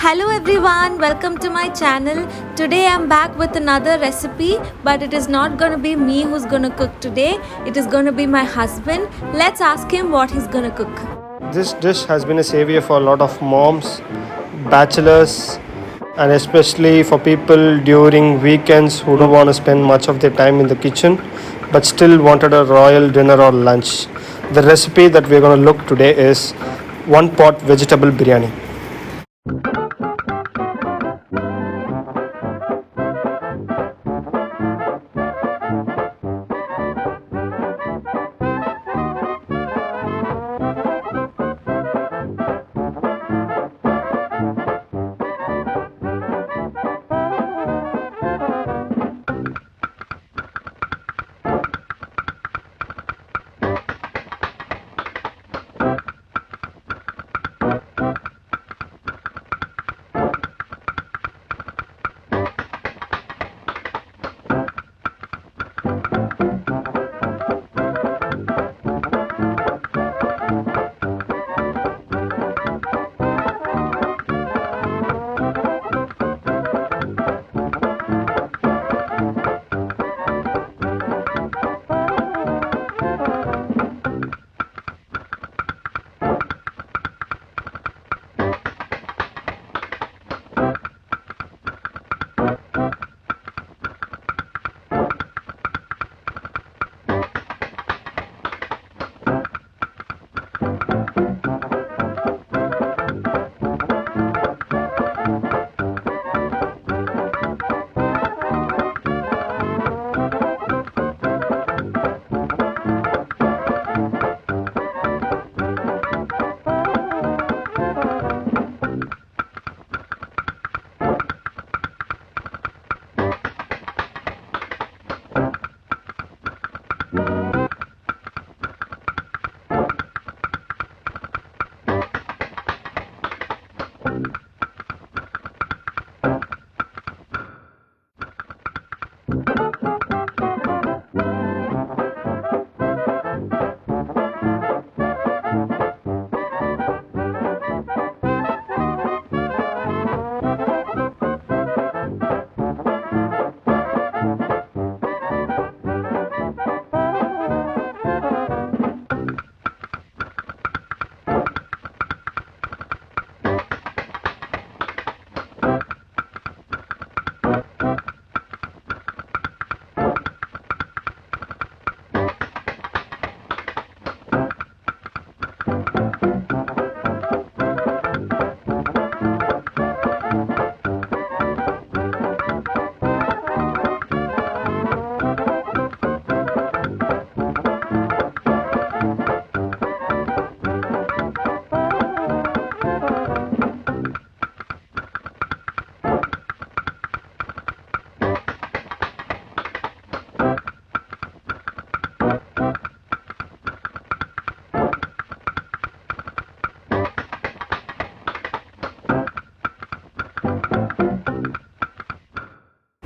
Hello everyone, welcome to my channel. Today I'm back with another recipe, but it is not gonna be me who's gonna cook today. It is gonna be my husband. Let's ask him what he's gonna cook. This dish has been a savior for a lot of moms, bachelors, and especially for people during weekends who don't want to spend much of their time in the kitchen but still wanted a royal dinner or lunch. The recipe that we're going to look today is one pot vegetable biryani.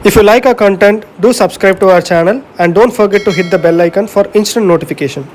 If you like our content, do subscribe to our channel and don't forget to hit the bell icon for instant notification.